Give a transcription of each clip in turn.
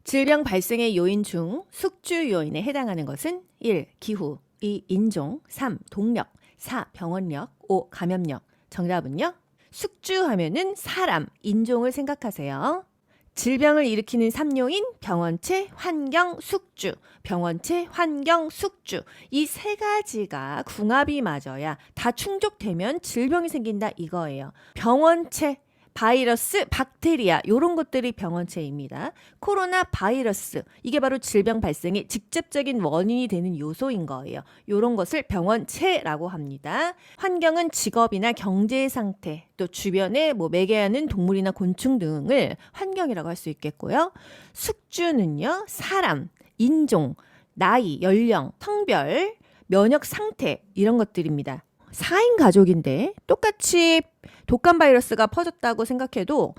질병 발생의 요인 중 숙주 요인에 해당하는 것은 1. 기후, 2. 인종, 3. 동력, 4. 병원력, 5. 감염력. 정답은요? 숙주 하면은 사람, 인종을 생각하세요. 질병을 일으키는 3요인 병원체, 환경, 숙주, 병원체, 환경, 숙주. 이 세 가지가 궁합이 맞아야 다 충족되면 질병이 생긴다 이거예요. 병원체, 바이러스, 박테리아 이런 것들이 병원체입니다. 코로나 바이러스 이게 바로 질병 발생의 직접적인 원인이 되는 요소인 거예요. 이런 것을 병원체라고 합니다. 환경은 직업이나 경제 상태 또 주변에 매개하는 동물이나 곤충 등을 환경이라고 할 수 있겠고요. 숙주는요 사람, 인종, 나이, 연령, 성별, 면역 상태 이런 것들입니다. 4인 가족인데 똑같이 독감 바이러스가 퍼졌다고 생각해도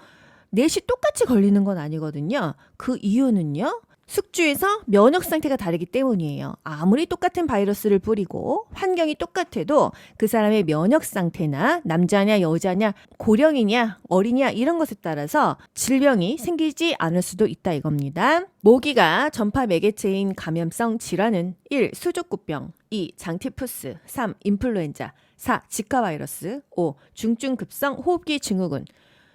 넷이 똑같이 걸리는 건 아니거든요. 그 이유는요. 숙주에서 면역 상태가 다르기 때문이에요. 아무리 똑같은 바이러스를 뿌리고 환경이 똑같아도 그 사람의 면역 상태나 남자냐 여자냐 고령이냐 어리냐 이런 것에 따라서 질병이 생기지 않을 수도 있다 이겁니다. 모기가 전파 매개체인 감염성 질환은 1. 수족구병 2. 장티푸스 3. 인플루엔자 4. 지카 바이러스 5. 중증급성 호흡기 증후군.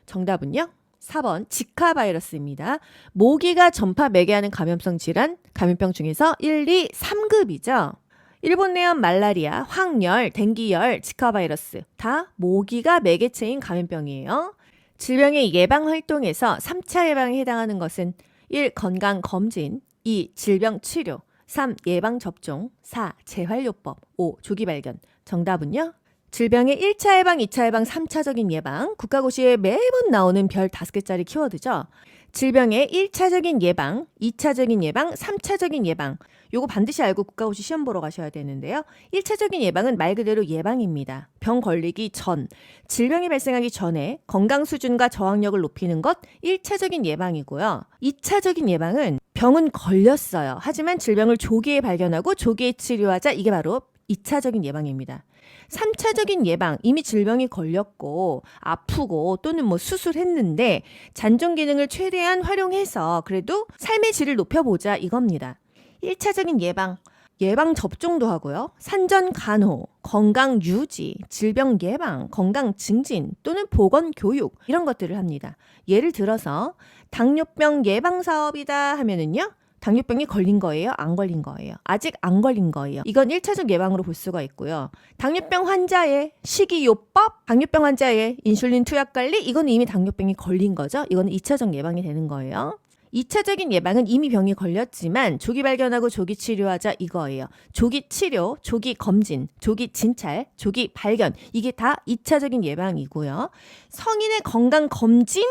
정답은요? 4번 지카 바이러스입니다. 모기가 전파 매개하는 감염성 질환, 감염병 중에서 1, 2, 3급이죠. 일본 내염, 말라리아, 황열, 댕기열, 지카 바이러스 다 모기가 매개체인 감염병이에요. 질병의 예방 활동에서 3차 예방에 해당하는 것은 1. 건강검진 2. 질병 치료 3. 예방접종 4. 재활요법 5. 조기 발견. 정답은요? 질병의 1차 예방, 2차 예방, 3차적인 예방, 국가고시에 매번 나오는 별 5개짜리 키워드죠. 질병의 1차적인 예방, 2차적인 예방, 3차적인 예방. 요거 반드시 알고 국가고시 시험 보러 가셔야 되는데요. 1차적인 예방은 말 그대로 예방입니다. 병 걸리기 전, 질병이 발생하기 전에 건강 수준과 저항력을 높이는 것 1차적인 예방이고요. 2차적인 예방은 병은 걸렸어요. 하지만 질병을 조기에 발견하고 조기에 치료하자 이게 바로 2차적인 예방입니다. 3차적인 예방, 이미 질병이 걸렸고 아프고 또는 수술했는데 잔존 기능을 최대한 활용해서 그래도 삶의 질을 높여보자 이겁니다. 1차적인 예방, 예방 접종도 하고요. 산전 간호, 건강 유지, 질병 예방, 건강 증진 또는 보건 교육 이런 것들을 합니다. 예를 들어서 당뇨병 예방 사업이다 하면은요. 당뇨병이 걸린 거예요? 안 걸린 거예요? 아직 안 걸린 거예요. 이건 1차적 예방으로 볼 수가 있고요. 당뇨병 환자의 식이요법, 당뇨병 환자의 인슐린 투약 관리, 이건 이미 당뇨병이 걸린 거죠. 이거는 2차적 예방이 되는 거예요. 2차적인 예방은 이미 병이 걸렸지만 조기 발견하고 조기 치료하자 이거예요. 조기 치료, 조기 검진, 조기 진찰, 조기 발견 이게 다 2차적인 예방이고요. 성인의 건강 검진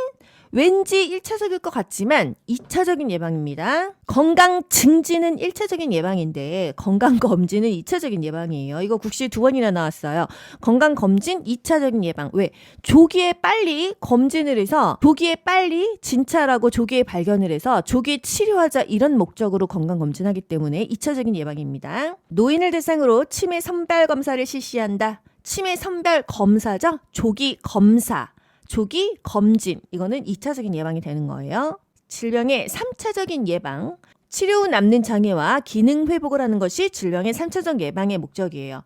왠지 1차적일 것 같지만 2차적인 예방입니다. 건강 증진은 1차적인 예방인데 건강 검진은 2차적인 예방이에요. 이거 국시 2번이나 나왔어요. 건강 검진 2차적인 예방. 왜? 조기에 빨리 검진을 해서 조기에 빨리 진찰하고 조기에 발견을 해서 조기에 치료하자 이런 목적으로 건강 검진하기 때문에 2차적인 예방입니다. 노인을 대상으로 치매 선별 검사를 실시한다. 치매 선별 검사죠. 조기 검사. 조기 검진 이거는 2차적인 예방이 되는 거예요. 질병의 3차적인 예방, 치료 후 남는 장애와 기능 회복을 하는 것이 질병의 3차적 예방의 목적이에요.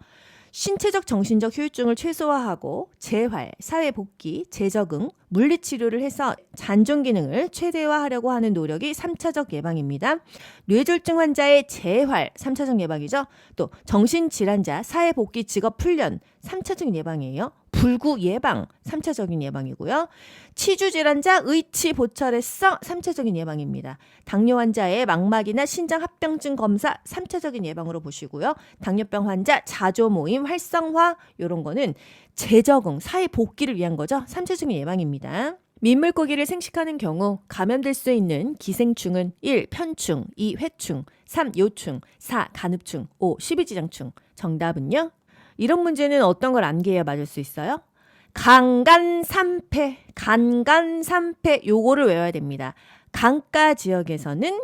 신체적 정신적 후유증을 최소화하고 재활, 사회복귀, 재적응, 물리치료를 해서 잔존 기능을 최대화하려고 하는 노력이 3차적 예방입니다. 뇌졸중 환자의 재활, 3차적 예방이죠. 또 정신질환자, 사회복귀, 직업훈련, 3차적 예방이에요. 불구 예방, 3차적인 예방이고요. 치주질환자 의치보철에서 3차적인 예방입니다. 당뇨 환자의 망막이나 신장합병증 검사 3차적인 예방으로 보시고요. 당뇨병 환자 자조 모임 활성화 이런 거는 재적응, 사회 복귀를 위한 거죠. 3차적인 예방입니다. 민물고기를 생식하는 경우 감염될 수 있는 기생충은 1. 편충, 2. 회충, 3. 요충, 4. 간흡충, 5. 십이지장충. 정답은요? 이런 문제는 어떤 걸 암기해야 맞을 수 있어요? 강간삼패, 간간삼패 요거를 외워야 됩니다. 강가 지역에서는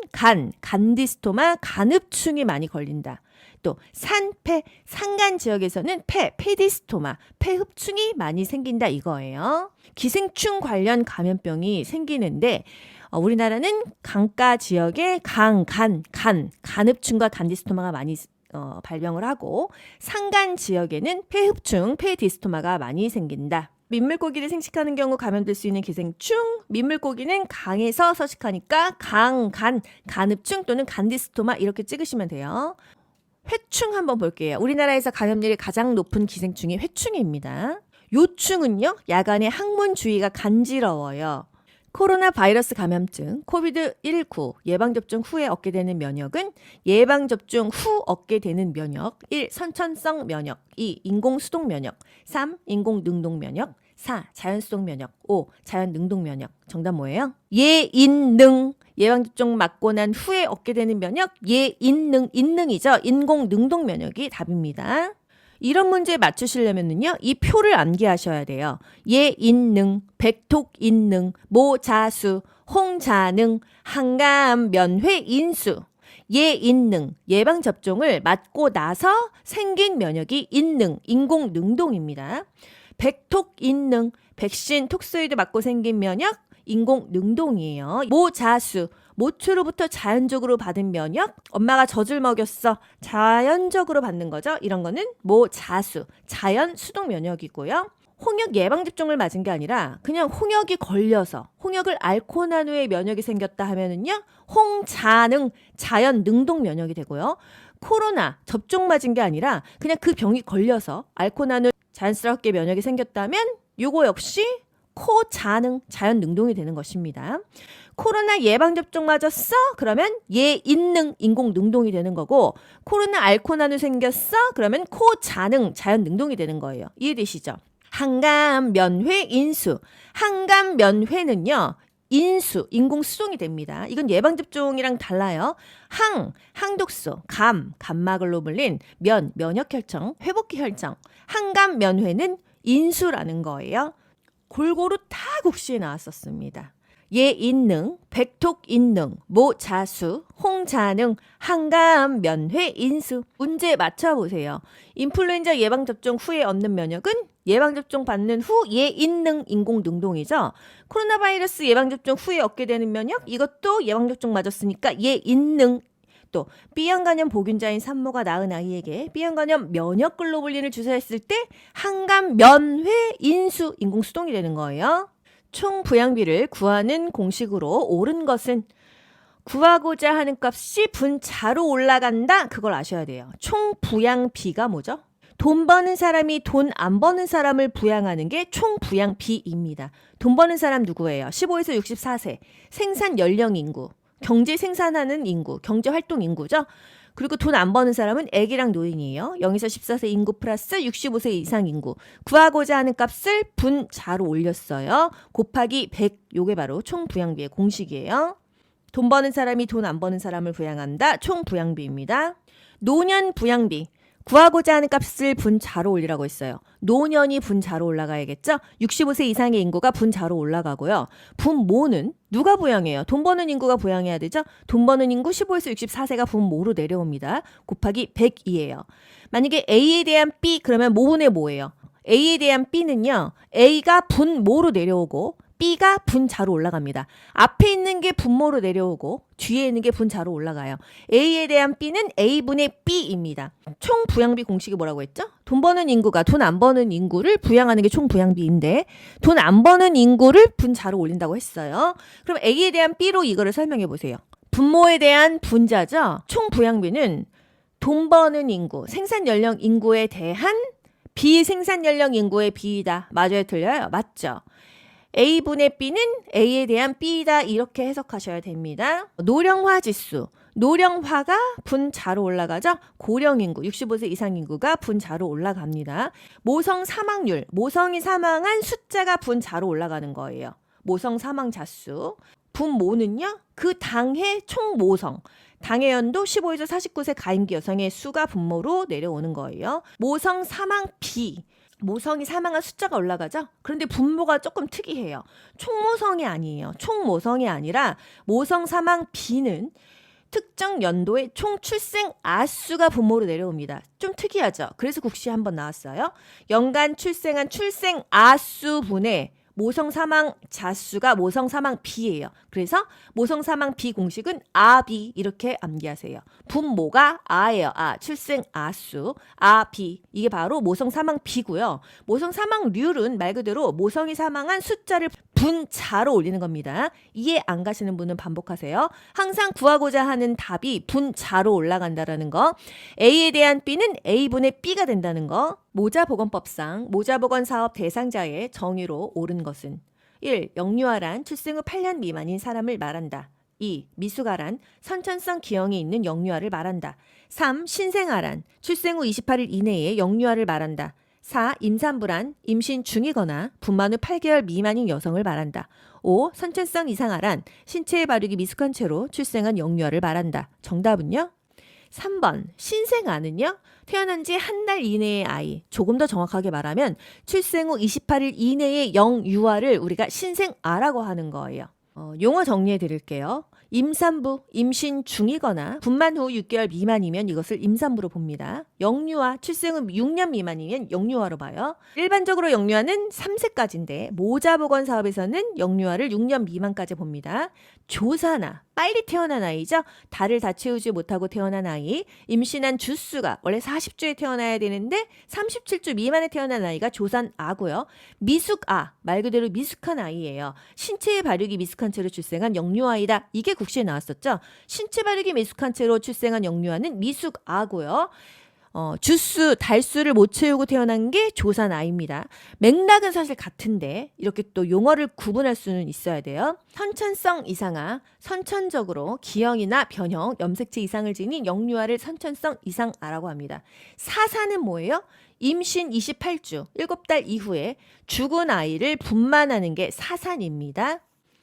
간디스토마, 간흡충이 많이 걸린다. 또 산패, 산간 지역에서는 페디스토마, 폐흡충이 많이 생긴다 이거예요. 기생충 관련 감염병이 생기는데 우리나라는 강가 지역에 간흡충과 간디스토마가 많이 발병을 하고 산간 지역에는 폐흡충, 폐디스토마가 많이 생긴다. 민물고기를 생식하는 경우 감염될 수 있는 기생충, 민물고기는 강에서 서식하니까 간흡충 또는 간디스토마 이렇게 찍으시면 돼요. 회충 한번 볼게요. 우리나라에서 감염률이 가장 높은 기생충이 회충입니다. 요충은요, 야간에 항문 주위가 간지러워요. 코로나 바이러스 감염증, 코비드19 예방접종 후에 얻게 되는 면역은 예방접종 후 얻게 되는 면역 1. 선천성 면역 2. 인공수동 면역 3. 인공능동 면역 4. 자연수동 면역 5. 자연능동 면역. 정답 뭐예요? 예인능 예방접종 맞고 난 후에 얻게 되는 면역 인능이죠. 인공능동 면역이 답입니다. 이런 문제 맞추시려면요, 이 표를 암기하셔야 돼요. 예인능, 백톡인능, 모자수, 홍자능, 항감, 면회, 인수. 예인능, 예방접종을 맞고 나서 생긴 면역이 인능, 인공능동입니다. 백톡인능, 백신, 톡소이드 맞고 생긴 면역, 인공능동이에요. 모자수, 모초로부터 자연적으로 받은 면역, 엄마가 젖을 먹였어. 자연적으로 받는 거죠. 이런 거는 모자수, 자연 수동 면역이고요. 홍역 예방접종을 맞은 게 아니라 그냥 홍역이 걸려서 홍역을 앓고 난 후에 면역이 생겼다 하면은요, 홍자능, 자연 능동 면역이 되고요. 코로나 접종 맞은 게 아니라 그냥 그 병이 걸려서 앓고 난 후에 자연스럽게 면역이 생겼다면 요거 역시 코자능, 자연 능동이 되는 것입니다. 코로나 예방접종 맞았어? 그러면 예인능, 인공능동이 되는 거고, 코로나 앓고 난 후 생겼어? 그러면 코자능, 자연 능동이 되는 거예요. 이해되시죠? 항감, 면회, 인수. 항감, 면회는요, 인수, 인공수동이 됩니다. 이건 예방접종이랑 달라요. 항독소, 감마글로불린, 면역혈청, 회복기 혈청. 항감, 면회는 인수라는 거예요. 골고루 다 국시에 나왔었습니다. 예인능, 백톡인능, 모자수, 홍자능, 항감, 면회, 인수. 문제 맞춰보세요. 인플루엔자 예방접종 후에 얻는 면역은 예방접종 받는 후 예인능, 인공능동이죠. 코로나 바이러스 예방접종 후에 얻게 되는 면역, 이것도 예방접종 맞았으니까 예인능. 또 B형 간염 보균자인 산모가 낳은 아이에게 B형 간염 면역글로불린을 주사했을 때 항감, 면회, 인수, 인공수동이 되는 거예요. 총 부양비를 구하는 공식으로 옳은 것은 구하고자 하는 값이 분자로 올라간다. 그걸 아셔야 돼요. 총 부양비가 뭐죠? 돈 버는 사람이 돈 안 버는 사람을 부양하는 게 총 부양비입니다. 돈 버는 사람 누구예요? 15에서 64세 생산 연령 인구, 경제 생산하는 인구, 경제 활동 인구죠. 그리고 돈 안 버는 사람은 애기랑 노인이에요. 0에서 14세 인구 플러스 65세 이상 인구. 구하고자 하는 값을 분자로 올렸어요. 곱하기 100. 요게 바로 총 부양비의 공식이에요. 돈 버는 사람이 돈 안 버는 사람을 부양한다. 총 부양비입니다. 노년 부양비. 구하고자 하는 값을 분자로 올리라고 했어요. 노년이 분자로 올라가야겠죠? 65세 이상의 인구가 분자로 올라가고요. 분모는 누가 부양해요? 돈 버는 인구가 부양해야 되죠? 돈 버는 인구 15에서 64세가 분모로 내려옵니다. 곱하기 100이에요. 만약에 A에 대한 B 그러면 모분의 뭐예요? A에 대한 B는요. A가 분모로 내려오고 B가 분자로 올라갑니다. 앞에 있는 게 분모로 내려오고 뒤에 있는 게 분자로 올라가요. A에 대한 B는 A분의 B입니다. 총 부양비 공식이 뭐라고 했죠? 돈 버는 인구가 돈 안 버는 인구를 부양하는 게 총 부양비인데 돈 안 버는 인구를 분자로 올린다고 했어요. 그럼 A에 대한 B로 이거를 설명해 보세요. 분모에 대한 분자죠. 총 부양비는 돈 버는 인구, 생산 연령 인구에 대한 비생산 연령 인구의 비이다. 맞아요? 틀려요? 맞죠? A분의 B는 A에 대한 B다 이렇게 해석하셔야 됩니다. 노령화 지수. 노령화가 분자로 올라가죠. 고령인구 65세 이상 인구가 분자로 올라갑니다. 모성 사망률. 모성이 사망한 숫자가 분자로 올라가는 거예요. 모성 사망 자수. 분모는요. 그 당해 총 모성. 당해 연도 15에서 49세 가임기 여성의 수가 분모로 내려오는 거예요. 모성 사망 비. 모성이 사망한 숫자가 올라가죠? 그런데 분모가 조금 특이해요. 총모성이 아니에요. 총모성이 아니라 모성 사망 비는 특정 연도의 총 출생 아수가 분모로 내려옵니다. 좀 특이하죠? 그래서 국시 한번 나왔어요. 연간 출생한 출생 아수분의 모성 사망 자수가 모성 사망 비예요. 그래서 모성 사망 비 공식은 아비 이렇게 암기하세요. 분모가 아예요. 아, 출생 아수, 아비. 이게 바로 모성 사망 비고요. 모성 사망률은 말 그대로 모성이 사망한 숫자를 분자로 올리는 겁니다. 이해 안 가시는 분은 반복하세요. 항상 구하고자 하는 답이 분자로 올라간다라는 거. A에 대한 B는 A분의 B가 된다는 거. 모자보건법상 모자보건 사업 대상자의 정의로 옳은 것은 1. 영유아란 출생 후 8년 미만인 사람을 말한다. 2. 미숙아란 선천성 기형이 있는 영유아를 말한다. 3. 신생아란 출생 후 28일 이내에 영유아를 말한다. 4. 임산부란 임신 중이거나 분만 후 8개월 미만인 여성을 말한다. 5. 선천성 이상아란 신체의 발육이 미숙한 채로 출생한 영유아를 말한다. 정답은요? 3번 신생아는요. 태어난 지 한 달 이내의 아이, 조금 더 정확하게 말하면 출생 후 28일 이내의 영유아를 우리가 신생아라고 하는 거예요. 용어 정리해 드릴게요. 임산부, 임신 중이거나 분만 후 6개월 미만이면 이것을 임산부로 봅니다. 영유아, 출생 후 6년 미만이면 영유아로 봐요. 일반적으로 영유아는 3세까지인데 모자보건 사업에서는 영유아를 6년 미만까지 봅니다. 조산아, 빨리 태어난 아이죠. 달을 다 채우지 못하고 태어난 아이, 임신한 주수가 원래 40주에 태어나야 되는데 37주 미만에 태어난 아이가 조산아고요. 미숙아, 말 그대로 미숙한 아이예요. 신체의 발육이 미숙한 채로 출생한 영유아이다. 이게 국시에 나왔었죠. 신체 발육이 미숙한 채로 출생한 영유아는 미숙아고요. 주수, 달수를 못 채우고 태어난 게 조산아입니다. 맥락은 사실 같은데 이렇게 또 용어를 구분할 수는 있어야 돼요. 선천성 이상아, 선천적으로 기형이나 변형, 염색체 이상을 지닌 영유아를 선천성 이상아라고 합니다. 사사는 뭐예요? 임신 28주, 7달 이후에 죽은 아이를 분만하는 게 사산입니다.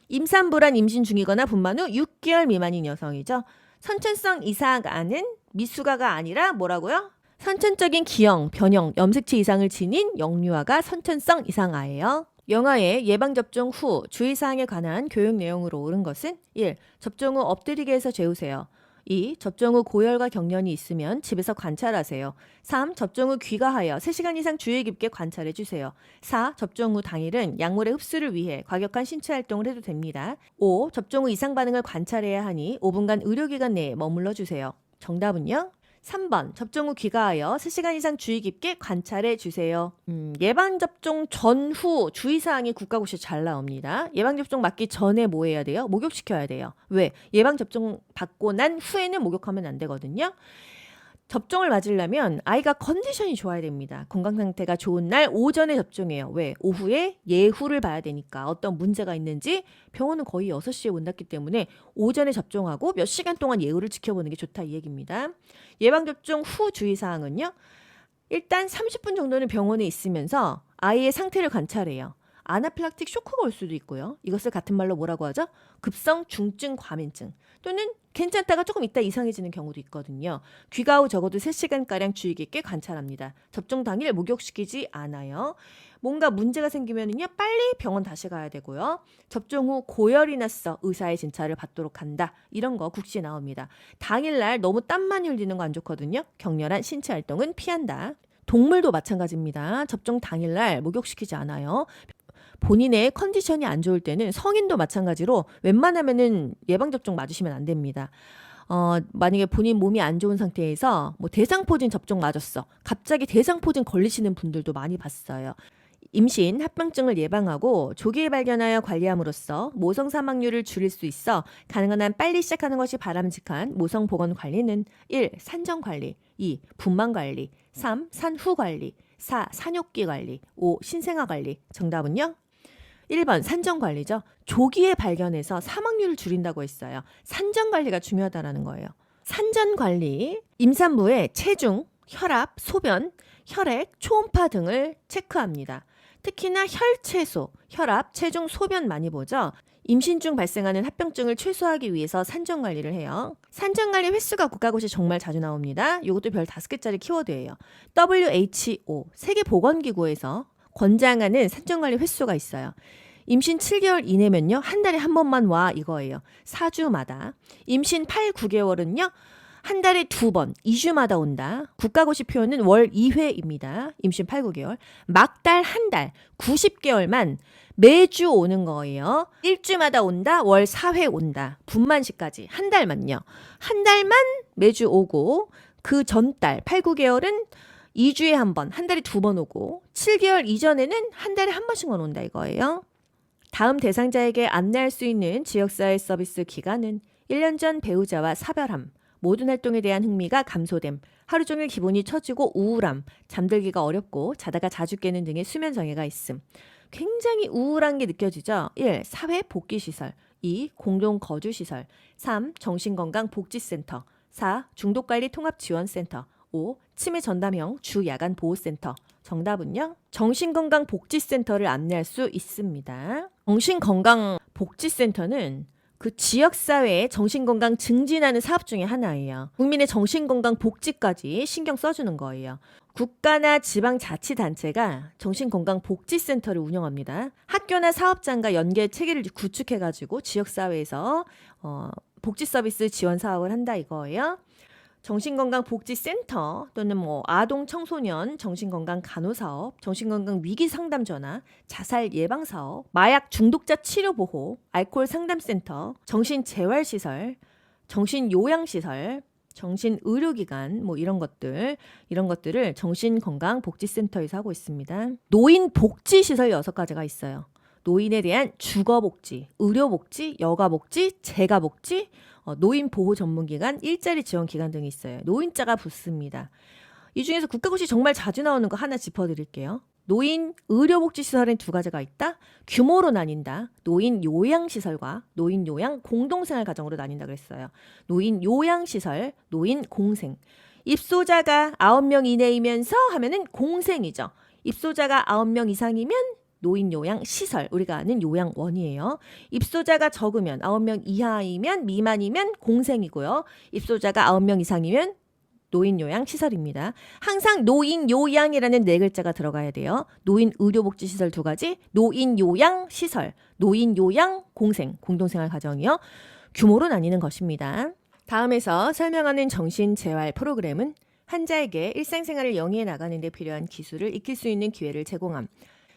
임산부란 임신 중이거나 분만 후 6개월 미만인 여성이죠. 선천성 이상아는 미숙아가 아니라 뭐라고요? 선천적인 기형, 변형, 염색체 이상을 지닌 영유아가 선천성 이상아예요. 영아의 예방접종 후 주의사항에 관한 교육 내용으로 옳은 것은 1. 접종 후 엎드리게 해서 재우세요. 2. 접종 후 고열과 경련이 있으면 집에서 관찰하세요. 3. 접종 후 귀가하여 3시간 이상 주의 깊게 관찰해 주세요. 4. 접종 후 당일은 약물의 흡수를 위해 과격한 신체 활동을 해도 됩니다. 5. 접종 후 이상 반응을 관찰해야 하니 5분간 의료기관 내에 머물러 주세요. 정답은요? 3번 접종 후 귀가하여 3시간 이상 주의 깊게 관찰해 주세요. 예방접종 전후 주의사항이 국가고시에 잘 나옵니다. 예방접종 맞기 전에 뭐 해야 돼요? 목욕시켜야 돼요. 왜? 예방접종 받고 난 후에는 목욕하면 안 되거든요. 접종을 맞으려면 아이가 컨디션이 좋아야 됩니다. 건강 상태가 좋은 날 오전에 접종해요. 왜? 오후에 예후를 봐야 되니까 어떤 문제가 있는지 병원은 거의 6시에 문 닫기 때문에 오전에 접종하고 몇 시간 동안 예후를 지켜보는 게 좋다 이 얘기입니다. 예방접종 후 주의사항은요. 일단 30분 정도는 병원에 있으면서 아이의 상태를 관찰해요. 아나필락틱 쇼크가 올 수도 있고요. 이것을 같은 말로 뭐라고 하죠? 급성 중증 과민증 또는 괜찮다가 조금 있다 이상해지는 경우도 있거든요. 귀가 후 적어도 3시간가량 주의 깊게 관찰합니다. 접종 당일 목욕시키지 않아요. 뭔가 문제가 생기면은요 빨리 병원 다시 가야 되고요. 접종 후 고열이 났어 의사의 진찰을 받도록 한다. 이런 거 국시에 나옵니다. 당일날 너무 땀 많이 흘리는 거 안 좋거든요. 격렬한 신체 활동은 피한다. 동물도 마찬가지입니다. 접종 당일날 목욕시키지 않아요. 본인의 컨디션이 안 좋을 때는 성인도 마찬가지로 웬만하면은 예방접종 맞으시면 안 됩니다. 만약에 본인 몸이 안 좋은 상태에서 뭐 대상포진 접종 맞았어. 갑자기 대상포진 걸리시는 분들도 많이 봤어요. 임신, 합병증을 예방하고 조기에 발견하여 관리함으로써 모성 사망률을 줄일 수 있어 가능한 한 빨리 시작하는 것이 바람직한 모성 보건 관리는 1. 산정 관리, 2. 분만 관리, 3. 산후 관리, 4. 산욕기 관리, 5. 신생아 관리. 정답은요? 1번 산정관리죠. 조기에 발견해서 사망률을 줄인다고 했어요. 산정관리가 중요하다는 거예요. 산전관리, 임산부의 체중, 혈압, 소변, 혈액, 초음파 등을 체크합니다. 특히나 혈체소, 혈압, 체중, 소변 많이 보죠. 임신 중 발생하는 합병증을 최소화하기 위해서 산정관리를 해요. 산정관리 횟수가 국가고시 정말 자주 나옵니다. 이것도 별 5개짜리 키워드예요. WHO, 세계보건기구에서 권장하는 산정관리 횟수가 있어요. 임신 7개월 이내면요. 한 달에 한 번만 와 이거예요. 4주마다. 임신 8, 9개월은요. 한 달에 2번, 2주마다 온다. 국가고시 표현은 월 2회입니다. 임신 8, 9개월. 막달 한 달, 90개월만 매주 오는 거예요. 일주마다 온다. 월 4회 온다. 분만식까지 한 달만요. 한 달만 매주 오고 그 전달 8, 9개월은 2주에 한 번, 한 달에 2번 오고 7개월 이전에는 한 달에 한 번씩만 온다 이거예요. 다음 대상자에게 안내할 수 있는 지역사회 서비스 기간은 1년 전 배우자와 사별함, 모든 활동에 대한 흥미가 감소됨, 하루 종일 기분이 처지고 우울함, 잠들기가 어렵고 자다가 자주 깨는 등의 수면 장애가 있음. 굉장히 우울한 게 느껴지죠. 1. 사회복귀시설 2. 공동거주시설 3. 정신건강복지센터 4. 중독관리 통합지원센터 5. 치매 전담형 주야간 보호센터. 정답은요? 정신건강복지센터를 안내할 수 있습니다. 정신건강복지센터는 그 지역사회에 정신건강 증진하는 사업 중에 하나예요. 국민의 정신건강 복지까지 신경 써주는 거예요. 국가나 지방자치단체가 정신건강복지센터를 운영합니다. 학교나 사업장과 연계 체계를 구축해가지고 지역사회에서 복지 서비스 지원 사업을 한다 이거예요. 정신건강복지센터 또는 아동 청소년 정신건강 간호사업, 정신건강 위기상담전화, 자살 예방사업, 마약 중독자 치료보호, 알코올 상담센터, 정신재활시설, 정신요양시설, 정신의료기관 이런 것들을 정신건강복지센터에서 하고 있습니다. 노인복지시설 6가지가 있어요. 노인에 대한 주거복지, 의료복지, 여가복지, 재가복지, 노인보호 전문기관, 일자리 지원기관 등이 있어요. 노인자가 붙습니다. 이 중에서 국가고시 정말 자주 나오는 거 하나 짚어드릴게요. 노인 의료복지시설엔 2가지가 있다. 규모로 나뉜다. 노인 요양시설과 노인 요양 공동생활가정으로 나뉜다 그랬어요. 노인 요양시설, 노인 공생. 입소자가 9명 이내이면서 하면은 공생이죠. 입소자가 9명 이상이면 노인 요양 시설, 우리가 아는 요양원이에요. 입소자가 적으면 9명 이하이면 미만이면 공생이고요. 입소자가 9명 이상이면 노인 요양 시설입니다. 항상 노인 요양이라는 4글자가 들어가야 돼요. 노인 의료복지 시설 2가지, 노인 요양 시설, 노인 요양 공생, 공동생활 가정이요. 규모로 나뉘는 것입니다. 다음에서 설명하는 정신재활 프로그램은 환자에게 일상생활을 영위해 나가는 데 필요한 기술을 익힐 수 있는 기회를 제공함.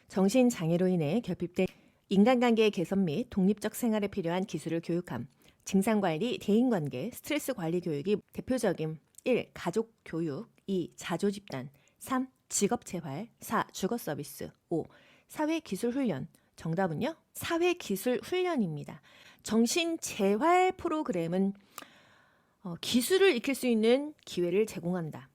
정신장애로 인해 결핍된 인간관계의 개선 및 독립적 생활에 필요한 기술을 교육함. 증상관리, 대인관계, 스트레스 관리 교육이 대표적인 1. 가족교육 2. 자조집단 3. 직업재활 4. 주거서비스 5. 사회기술훈련. 정답은요? 사회기술훈련입니다. 정신재활 프로그램은 기술을 익힐 수 있는 기회를 제공한다.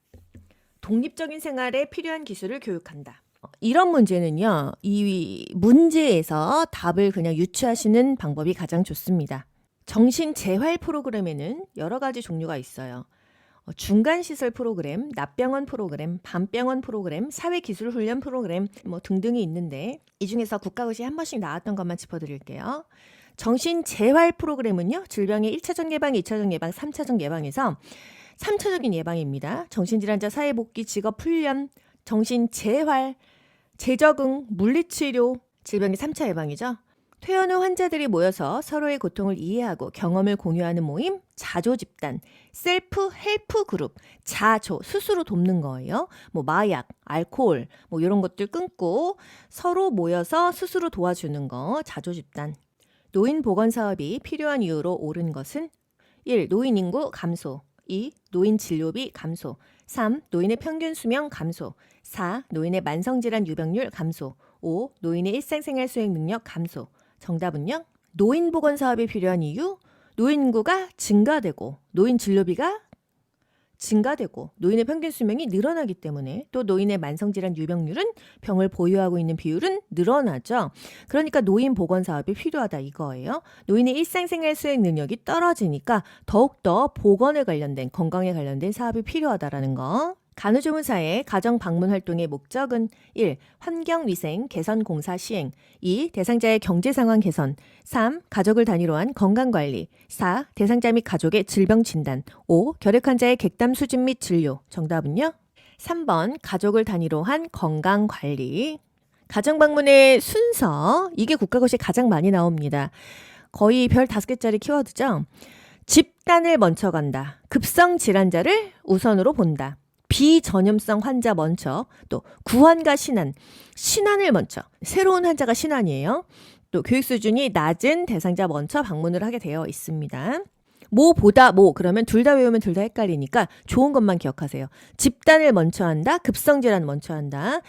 독립적인 생활에 필요한 기술을 교육한다. 이런 문제는요, 이 문제에서 답을 그냥 유추하시는 방법이 가장 좋습니다. 정신재활 프로그램에는 여러 가지 종류가 있어요. 중간시설 프로그램, 낮병원 프로그램, 밤병원 프로그램, 사회기술훈련 프로그램 등등이 있는데 이 중에서 국가고시 한 번씩 나왔던 것만 짚어드릴게요. 정신재활 프로그램은요, 질병의 1차적 예방, 2차적 예방, 3차적 예방에서 3차적인 예방입니다. 정신질환자 사회복귀, 직업훈련, 정신재활, 재적응, 물리치료, 질병의 3차 예방이죠. 퇴원 후 환자들이 모여서 서로의 고통을 이해하고 경험을 공유하는 모임, 자조집단, 셀프 헬프 그룹, 자조, 스스로 돕는 거예요. 마약, 알코올, 이런 것들 끊고 서로 모여서 스스로 도와주는 거, 자조집단. 노인 보건 사업이 필요한 이유로 오른 것은 1. 노인 인구 감소 2. 노인 진료비 감소 3. 노인의 평균 수명 감소 4. 노인의 만성질환 유병률 감소 5. 노인의 일상생활 수행 능력 감소. 정답은요? 노인 보건 사업이 필요한 이유, 노인 인구가 증가되고 노인 진료비가 증가되고 노인의 평균 수명이 늘어나기 때문에, 또 노인의 만성질환 유병률은 병을 보유하고 있는 비율은 늘어나죠. 그러니까 노인 보건 사업이 필요하다 이거예요. 노인의 일상생활 수행 능력이 떨어지니까 더욱더 보건에 관련된, 건강에 관련된 사업이 필요하다라는 거. 간호조무사의 가정 방문 활동의 목적은 1. 환경위생 개선 공사 시행 2. 대상자의 경제상황 개선 3. 가족을 단위로 한 건강관리 4. 대상자 및 가족의 질병 진단 5. 결핵 환자의 객담 수집 및 진료. 정답은요? 3번 가족을 단위로 한 건강관리. 가정방문의 순서, 이게 국가고시에 가장 많이 나옵니다. 거의 별 5개짜리 키워드죠. 집단을 먼저 간다. 급성 질환자를 우선으로 본다. 비전염성 환자 먼저, 또 구환과 신환을 먼저, 새로운 환자가 신환이에요. 또 교육 수준이 낮은 대상자 먼저 방문을 하게 되어 있습니다. 뭐보다 뭐 그러면 둘 다 외우면 둘 다 헷갈리니까 좋은 것만 기억하세요. 집단을 먼저 한다, 급성질환 먼저 한다,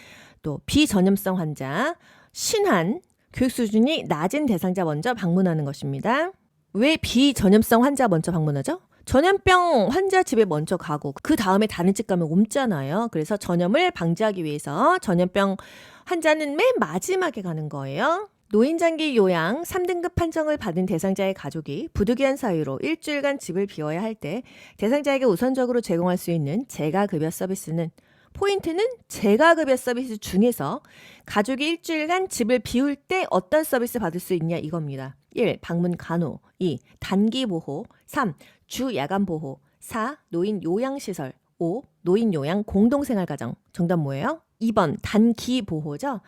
또 비전염성 환자, 신환, 교육 수준이 낮은 대상자 먼저 방문하는 것입니다. 왜 비전염성 환자 먼저 방문하죠? 전염병 환자 집에 먼저 가고 그 다음에 다른 집 가면 옮잖아요. 그래서 전염을 방지하기 위해서 전염병 환자는 맨 마지막에 가는 거예요. 노인장기 요양 3등급 판정을 받은 대상자의 가족이 부득이한 사유로 일주일간 집을 비워야 할 때 대상자에게 우선적으로 제공할 수 있는 재가급여 서비스는 포인트는 재가급여 서비스 중에서 가족이 일주일간 집을 비울 때 어떤 서비스 받을 수 있냐 이겁니다. 1. 방문 간호 2. 단기 보호 3. 주 야간 보호 4. 노인 요양시설 5. 노인 요양 공동생활가정 정답 뭐예요? 2번 단기 보호죠.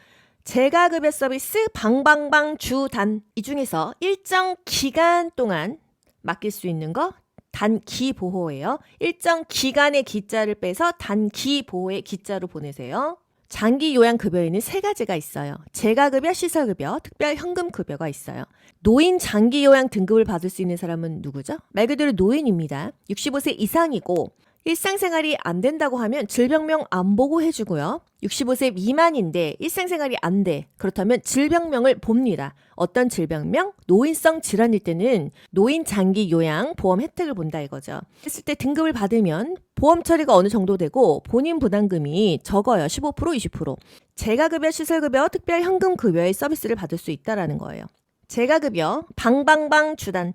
재가급여 서비스 방방방 주단 이 중에서 일정 기간 동안 맡길 수 있는 거 단기 보호예요. 일정 기간의 기자를 빼서 단기 보호의 기자로 보내세요. 장기 요양급여에는 세 가지가 있어요. 재가급여, 시설급여, 특별현금급여가 있어요. 노인 장기 요양 등급을 받을 수 있는 사람은 누구죠? 말 그대로 노인입니다. 65세 이상이고 일상생활이 안 된다고 하면 질병명 안 보고 해주고요. 65세 미만인데 일상생활이 안 돼. 그렇다면 질병명을 봅니다. 어떤 질병명? 노인성 질환일 때는 노인 장기 요양 보험 혜택을 본다 이거죠. 했을 때 등급을 받으면 보험 처리가 어느 정도 되고 본인 부담금이 적어요. 15%, 20%. 재가급여, 시설급여, 특별현금급여의 서비스를 받을 수 있다라는 거예요. 재가급여, 방방방 주단,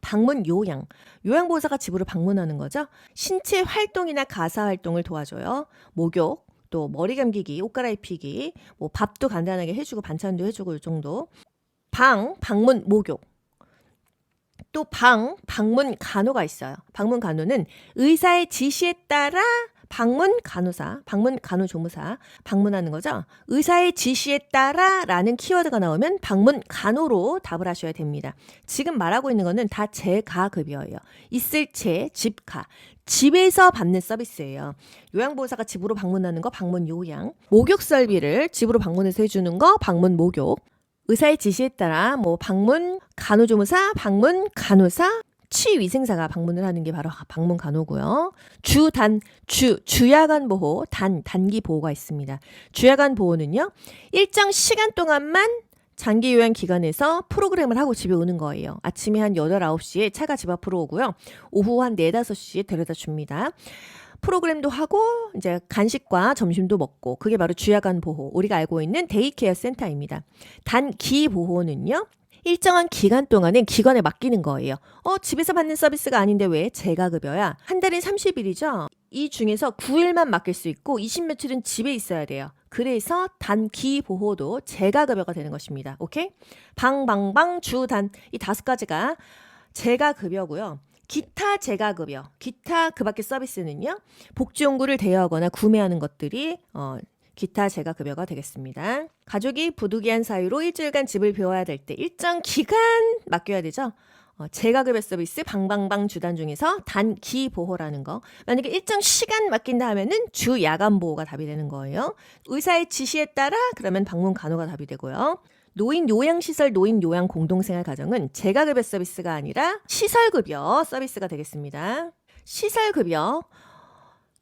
방문 요양. 요양보호사가 집으로 방문하는 거죠. 신체 활동이나 가사 활동을 도와줘요. 목욕, 또 머리 감기기, 옷 갈아입히기, 뭐 밥도 간단하게 해주고 반찬도 해주고 이 정도. 방문 목욕. 또 방문 간호가 있어요. 방문 간호는 의사의 지시에 따라 방문 간호사, 방문 간호조무사 방문하는 거죠. 의사의 지시에 따라 라는 키워드가 나오면 방문 간호로 답을 하셔야 됩니다. 지금 말하고 있는 거는 다 재가급여예요. 있을 채, 집가. 집에서 받는 서비스예요. 요양보호사가 집으로 방문하는 거 방문 요양. 목욕설비를 집으로 방문해서 해주는 거 방문 목욕. 의사의 지시에 따라 뭐 방문 간호조무사, 방문 간호사, 치위생사가 방문을 하는 게 바로 방문 간호고요. 주야간 보호, 단기 보호가 있습니다. 주야간 보호는요. 일정 시간 동안만 장기 요양 기관에서 프로그램을 하고 집에 오는 거예요. 아침에 한 8, 9시에 차가 집 앞으로 오고요. 오후 한 4, 5시에 데려다 줍니다. 프로그램도 하고 이제 간식과 점심도 먹고 그게 바로 주야간 보호. 우리가 알고 있는 데이케어 센터입니다. 단기 보호는요. 일정한 기간 동안은 기관에 맡기는 거예요. 집에서 받는 서비스가 아닌데 왜 재가급여야? 한 달에 30일이죠. 이 중에서 9일만 맡길 수 있고 20며칠은 집에 있어야 돼요. 그래서 단기 보호도 재가급여가 되는 것입니다. 오케이? 방방방 주단 이 5가지가 재가급여고요. 기타 재가급여, 기타 그 밖의 서비스는요. 복지용구를 대여하거나 구매하는 것들이 기타 재가급여가 되겠습니다. 가족이 부득이한 사유로 일주일간 집을 비워야 될 때 일정 기간 맡겨야 되죠. 재가급여 서비스 방방방 주단 중에서 단기 보호라는 거. 만약에 일정 시간 맡긴다 하면은 주 야간 보호가 답이 되는 거예요. 의사의 지시에 따라 그러면 방문 간호가 답이 되고요. 노인 요양시설, 노인 요양 공동생활 가정은 재가급여 서비스가 아니라 시설급여 서비스가 되겠습니다. 시설급여,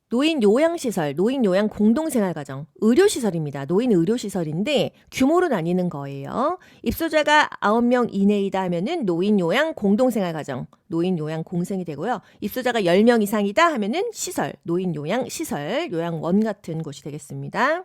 노인 요양시설, 노인 요양 공동생활가정, 의료시설입니다. 노인 의료시설인데 규모로 나뉘는 거예요. 입소자가 9명 이내이다 하면은 노인 요양 공동생활가정, 노인 요양 공생이 되고요. 입소자가 10명 이상이다 하면은 시설, 노인 요양 시설, 요양원 같은 곳이 되겠습니다.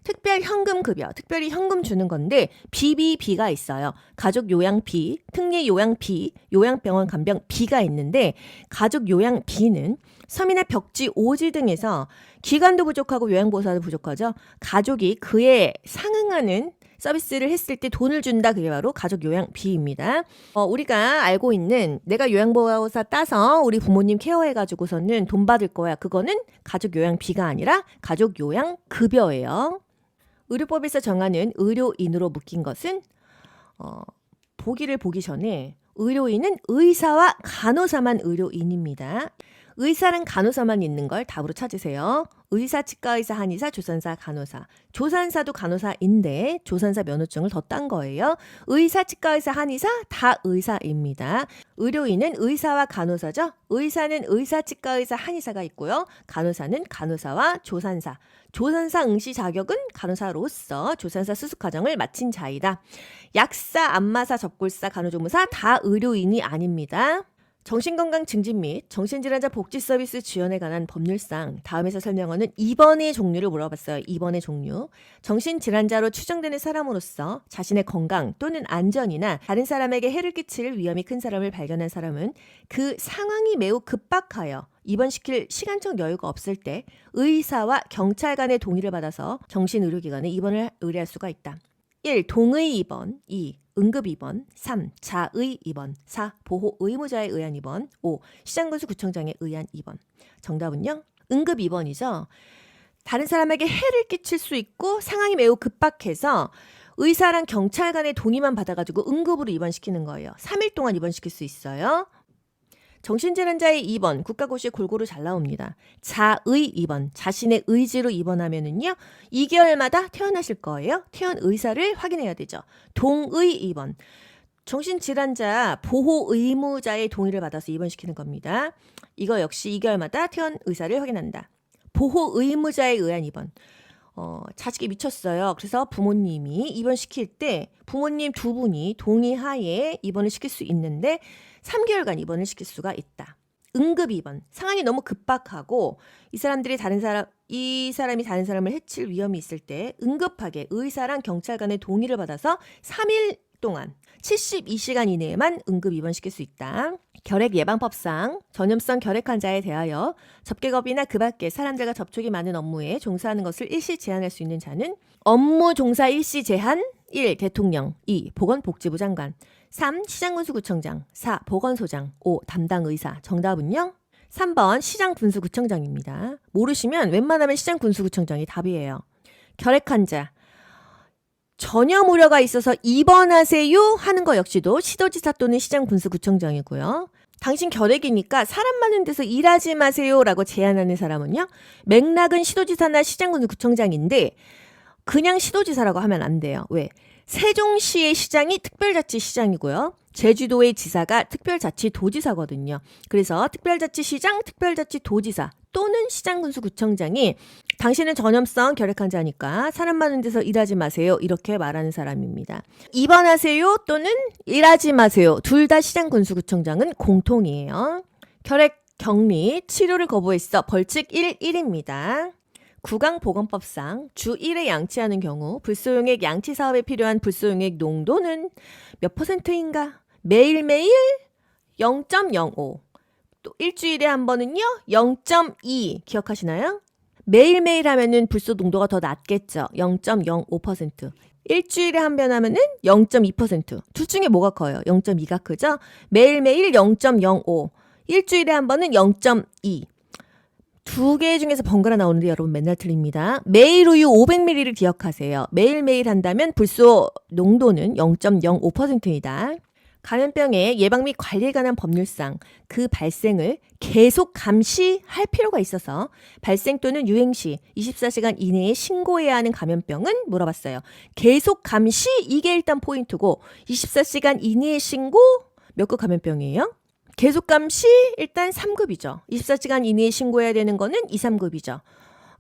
특별현금급여, 특별히 현금 주는 건데 BBB가 있어요. 가족 요양비, 특례 요양비, 요양병원 간병비가 있는데 가족 요양비는 섬이나 벽지, 오지 등에서 기관도 부족하고 요양보호사도 부족하죠. 가족이 그에 상응하는 서비스를 했을 때 돈을 준다. 그게 바로 가족 요양비입니다. 우리가 알고 있는 내가 요양보호사 따서 우리 부모님 케어해가지고서는 돈 받을 거야. 그거는 가족 요양비가 아니라 가족 요양급여예요. 의료법에서 정하는 의료인으로 묶인 것은 보기를 보기 전에 의료인은 의사와 간호사만 의료인입니다. 의사랑 간호사만 있는 걸 답으로 찾으세요. 의사, 치과의사, 한의사, 조산사, 간호사. 조산사도 간호사인데 조산사 면허증을 더 딴 거예요. 의사, 치과의사, 한의사 다 의사입니다. 의료인은 의사와 간호사죠. 의사는 의사, 치과의사, 한의사가 있고요. 간호사는 간호사와 조산사. 조산사 응시 자격은 간호사로서 조산사 수습 과정을 마친 자이다. 약사, 안마사, 접골사, 간호조무사 다 의료인이 아닙니다. 정신건강 증진 및 정신질환자 복지 서비스 지원에 관한 법률상 다음에서 설명하는 입원의 종류를 물어봤어요. 입원의 종류. 정신질환자로 추정되는 사람으로서 자신의 건강 또는 안전이나 다른 사람에게 해를 끼칠 위험이 큰 사람을 발견한 사람은 그 상황이 매우 급박하여 입원시킬 시간적 여유가 없을 때 의사와 경찰 간의 동의를 받아서 정신의료기관에 입원을 의뢰할 수가 있다. 1. 동의 입원. 2. 응급 입원. 3. 자의 입원. 4. 보호 의무자에 의한 입원. 5. 시장군수구청장에 의한 입원. 정답은요? 응급 입원이죠. 다른 사람에게 해를 끼칠 수 있고 상황이 매우 급박해서 의사랑 경찰 간의 동의만 받아가지고 응급으로 입원시키는 거예요. 3일 동안 입원시킬 수 있어요. 정신질환자의 입원, 국가고시에 골고루 잘 나옵니다. 자의 입원, 자신의 의지로 입원하면은요, 2개월마다 퇴원하실 거예요. 퇴원 의사를 확인해야 되죠. 동의 입원, 정신질환자 보호 의무자의 동의를 받아서 입원시키는 겁니다. 이거 역시 2개월마다 퇴원 의사를 확인한다. 보호 의무자에 의한 입원. 자식이 미쳤어요. 그래서 부모님이 입원시킬 때 부모님 두 분이 동의하에 입원을 시킬 수 있는데 3개월간 입원을 시킬 수가 있다. 응급 입원. 상황이 너무 급박하고 이 사람이 다른 사람을 해칠 위험이 있을 때 응급하게 의사랑 경찰 간의 동의를 받아서 3일 동안 72시간 이내에만 응급 입원시킬 수 있다. 결핵 예방법상 전염성 결핵 환자에 대하여 접객업이나 그 밖에 사람들과 접촉이 많은 업무에 종사하는 것을 일시 제한할 수 있는 자는 업무 종사 일시 제한 1. 대통령 2. 보건복지부 장관 3. 시장군수구청장 4. 보건소장 5. 담당 의사. 정답은요? 3번 시장군수구청장입니다. 모르시면 웬만하면 시장군수구청장이 답이에요. 결핵 환자 전염 우려가 있어서 입원하세요 하는 거 역시도 시도지사 또는 시장군수구청장이고요. 당신 결핵이니까 사람 많은 데서 일하지 마세요라고 제안하는 사람은요. 맥락은 시도지사나 시장군수구청장인데 그냥 시도지사라고 하면 안 돼요. 왜? 세종시의 시장이 특별자치시장이고요. 제주도의 지사가 특별자치도지사거든요. 그래서 특별자치시장, 특별자치도지사 또는 시장군수구청장이 당신은 전염성 결핵 환자니까 사람 많은 데서 일하지 마세요. 이렇게 말하는 사람입니다. 입원하세요 또는 일하지 마세요. 둘 다 시장군수구청장은 공통이에요. 결핵 격리, 치료를 거부했어. 벌칙 1입니다. 구강보건법상 주 1회 양치하는 경우 불소용액 양치 사업에 필요한 불소용액 농도는 몇 %인가? 매일매일 0.05. 또 일주일에 한 번은요 0.2 기억하시나요? 매일매일 하면은 불소 농도가 더 낮겠죠. 0.05%. 일주일에 한 번 하면은 0.2%. 둘 중에 뭐가 커요? 0.2가 크죠? 매일매일 0.05. 일주일에 한 번은 0.2. 두 개 중에서 번갈아 나오는데 여러분 맨날 틀립니다. 매일 우유 500ml를 기억하세요. 매일매일 한다면 불소 농도는 0.05%이다. 감염병의 예방 및 관리에 관한 법률상 그 발생을 계속 감시할 필요가 있어서 발생 또는 유행 시 24시간 이내에 신고해야 하는 감염병은 물어봤어요. 계속 감시 이게 일단 포인트고 24시간 이내에 신고 몇 급 감염병이에요? 계속 감시 일단 3급이죠. 24시간 이내에 신고해야 되는 거는 2, 3급이죠.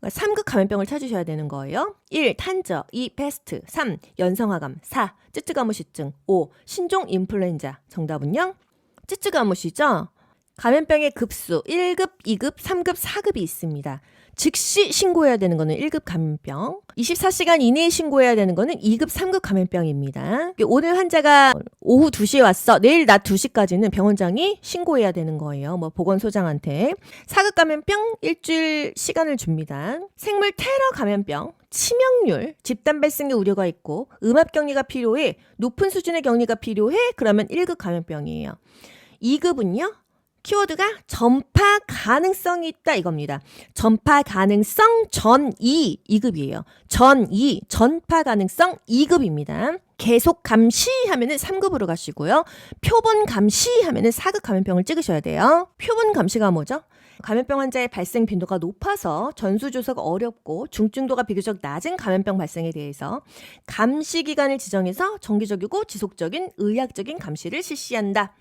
3급 감염병을 찾으셔야 되는 거예요. 1. 탄저 2. 패스트 3. 연성화감 4. 쯔쯔가무시증 5. 신종 인플루엔자. 정답은요? 쯔쯔가무시죠. 감염병의 급수 1급, 2급, 3급, 4급이 있습니다. 즉시 신고해야 되는 거는 1급 감염병, 24시간 이내에 신고해야 되는 거는 2급, 3급 감염병입니다. 오늘 환자가 오후 2시에 왔어. 내일 낮 2시까지는 병원장이 신고해야 되는 거예요. 보건소장한테. 4급 감염병 일주일 시간을 줍니다. 생물 테러 감염병, 치명률, 집단 발생의 우려가 있고 음압 격리가 필요해, 높은 수준의 격리가 필요해, 그러면 1급 감염병이에요. 2급은요? 키워드가 전파 가능성이 있다 이겁니다. 전파 가능성 전2 2급이에요. 전2 전파 가능성 2급입니다. 계속 감시하면은 3급으로 가시고요. 표본 감시하면은 4급 감염병을 찍으셔야 돼요. 표본 감시가 뭐죠? 감염병 환자의 발생 빈도가 높아서 전수조사가 어렵고 중증도가 비교적 낮은 감염병 발생에 대해서 감시 기간을 지정해서 정기적이고 지속적인 의학적인 감시를 실시한다.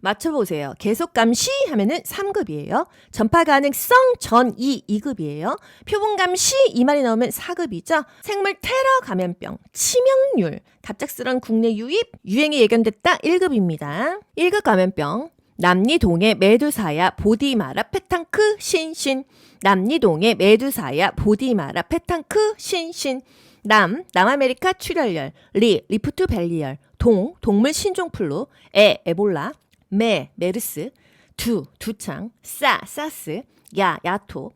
맞춰보세요. 계속 감시 하면은 3급이에요. 전파 가능성 전 2급이에요. 표본 감시 이 말이 나오면 4급이죠. 생물 테러 감염병, 치명률, 갑작스런 국내 유입, 유행이 예견됐다 1급입니다. 1급 감염병, 남리동의 메두사야 보디마라 페탕크 신신. 남리동의 메두사야 보디마라 페탕크 신신. 남아메리카 출혈열, 리프트 밸리열, 동물 신종플루, 에볼라, 메르스, 두창, 사스, 야토,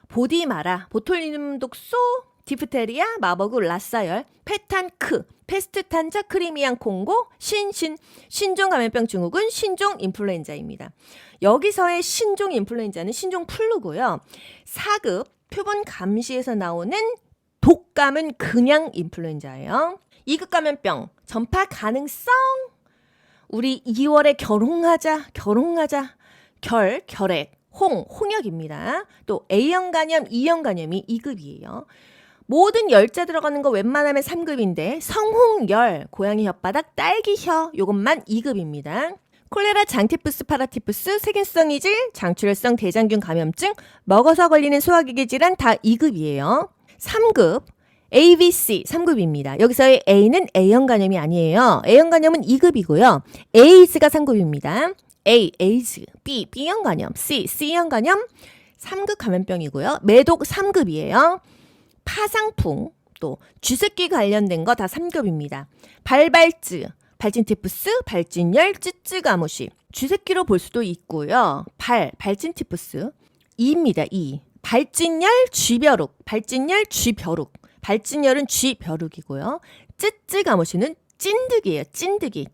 보디마라, 보톨리눔 독소, 디프테리아, 마버그, 라사열, 페탄크, 페스트 탄자, 크리미안 콩고, 신종 감염병 증후군, 신종 인플루엔자입니다. 여기서의 신종 인플루엔자는 신종 플루고요. 4급 표본 감시에서 나오는 독감은 그냥 인플루엔자예요. 2급 감염병 전파 가능성, 우리 2월에 결혼하자, 결핵, 홍역입니다. 또 A형 간염, E형 간염이 2급이에요. 모든 열자 들어가는 거 웬만하면 3급인데 성홍열, 고양이 혓바닥, 딸기혀 요것만 2급입니다. 콜레라, 장티푸스, 파라티푸스, 세균성 이질, 장출혈성 대장균 감염증, 먹어서 걸리는 소화기계 질환 다 2급이에요. 3급 ABC 3급입니다. 여기서의 A는 A형 간염이 아니에요. A형 간염은 2급이고요. 에이즈가 3급입니다. A, 에이즈, B, B형 간염, C, C형 간염 3급 감염병이고요. 매독 3급이에요. 파상풍, 또 쥐새끼 관련된 거 다 3급입니다. 발발증, 발진티푸스, 발진열, 찌찌가무시, 쥐새끼로 볼 수도 있고요. 발진티푸스 2입니다. 2. 발진열, 쥐벼룩, 발진열, 쥐벼룩. 발진열은 쥐벼룩이고요. 찌찌가무시는 찐득이에요. 찐득이.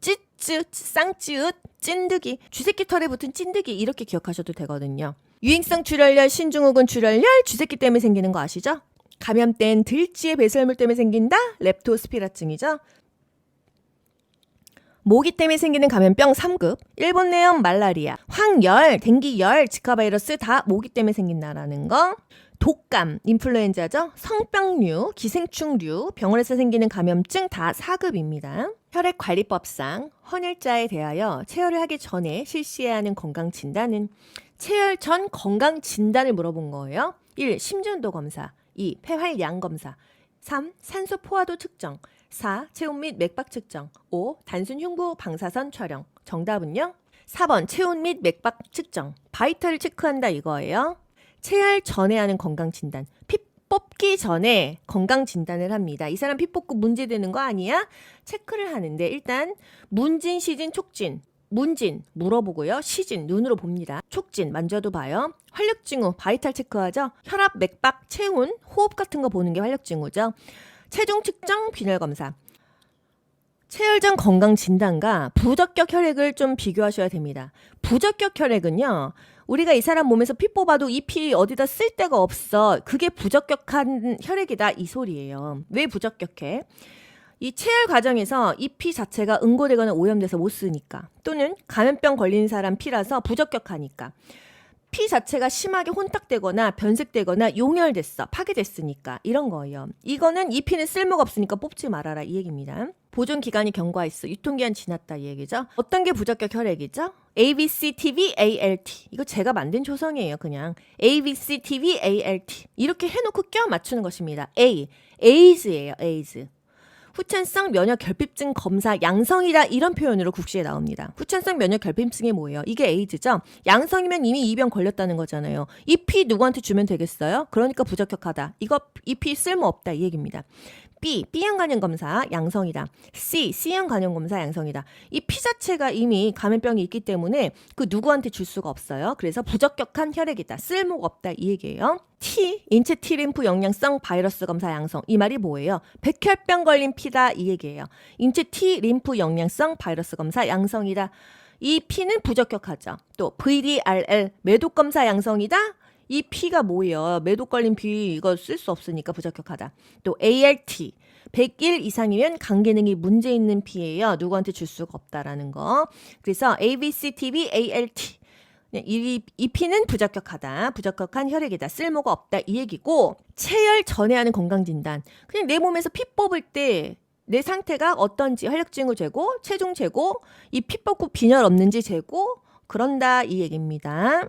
쌍찌읒, 찐득이. 쥐새끼 털에 붙은 찐득이 이렇게 기억하셔도 되거든요. 유행성 출혈열, 신증후군 출혈열, 쥐새끼 때문에 생기는 거 아시죠? 감염된 들쥐의 배설물 때문에 생긴다? 렙토스피라증이죠. 모기 때문에 생기는 감염병 3급, 일본 내염, 말라리아, 황열, 댕기열, 지카바이러스 다 모기 때문에 생긴다라는 거. 독감, 인플루엔자죠. 성병류, 기생충류, 병원에서 생기는 감염증 다 4급입니다. 혈액관리법상 헌혈자에 대하여 체열을 하기 전에 실시해야 하는 건강진단은 체열 전 건강진단을 물어본 거예요. 1. 심전도 검사, 2. 폐활량 검사, 3. 산소 포화도 측정, 4. 체온 및 맥박 측정, 5. 단순 흉부 방사선 촬영. 정답은요? 4번 체온 및 맥박 측정, 바이탈을 체크한다 이거예요. 체열 전에 하는 건강진단, 피 뽑기 전에 건강진단을 합니다. 이 사람 피 뽑고 문제되는 거 아니야? 체크를 하는데 일단 문진, 시진, 촉진. 문진 물어보고요. 시진 눈으로 봅니다. 촉진 만져도 봐요. 활력징후 바이탈 체크하죠. 혈압, 맥박, 체온, 호흡 같은 거 보는 게 활력징후죠. 체중 측정, 빈혈 검사. 체열 전 건강 진단과 부적격 혈액을 좀 비교하셔야 됩니다. 부적격 혈액은요. 우리가 이 사람 몸에서 피 뽑아도 이 피 어디다 쓸 데가 없어. 그게 부적격한 혈액이다 이 소리예요. 왜 부적격해? 이 체열 과정에서 이 피 자체가 응고되거나 오염돼서 못 쓰니까, 또는 감염병 걸린 사람 피라서 부적격하니까, 피 자체가 심하게 혼탁되거나 변색되거나 용혈됐어, 파괴됐으니까 이런 거예요. 이거는 이 피는 쓸모가 없으니까 뽑지 말아라 이 얘기입니다. 보존 기간이 경과했어, 유통기한 지났다 이 얘기죠. 어떤 게 부적격 혈액이죠? ABCTVALT, 이거 제가 만든 조성이에요. 그냥 ABCTVALT 이렇게 해놓고 껴 맞추는 것입니다. A, 에이즈예요. 에이즈. 후천성 면역 결핍증 검사 양성이다 이런 표현으로 국시에 나옵니다. 후천성 면역 결핍증이 뭐예요? 이게 에이즈죠. 양성이면 이미 이 병 걸렸다는 거잖아요. 이 피 누구한테 주면 되겠어요? 그러니까 부적격하다. 이 피 쓸모없다 이 얘기입니다. B, B형 간염 검사 양성이다. C, C형 간염 검사 양성이다. 이 피 자체가 이미 감염병이 있기 때문에 그 누구한테 줄 수가 없어요. 그래서 부적격한 혈액이다. 쓸모가 없다 이 얘기예요. T, 인체 T림프 영양성 바이러스 검사 양성. 이 말이 뭐예요? 백혈병 걸린 피다 이 얘기예요. 인체 T림프 영양성 바이러스 검사 양성이다. 이 피는 부적격하죠. 또 VDRL 매독 검사 양성이다. 이 피가 뭐예요? 매독 걸린 피 이거 쓸 수 없으니까 부적격하다. 또 ALT 101 이상이면 간 기능이 문제 있는 피예요. 누구한테 줄 수가 없다라는 거. 그래서 ABCTB ALT 이 피는 부적격하다. 부적격한 혈액이다. 쓸모가 없다. 이 얘기고 체열 전에 하는 건강진단. 그냥 내 몸에서 피 뽑을 때 내 상태가 어떤지 혈액증후 재고, 체중 재고, 이 피 뽑고 빈혈 없는지 재고 그런다 이 얘기입니다.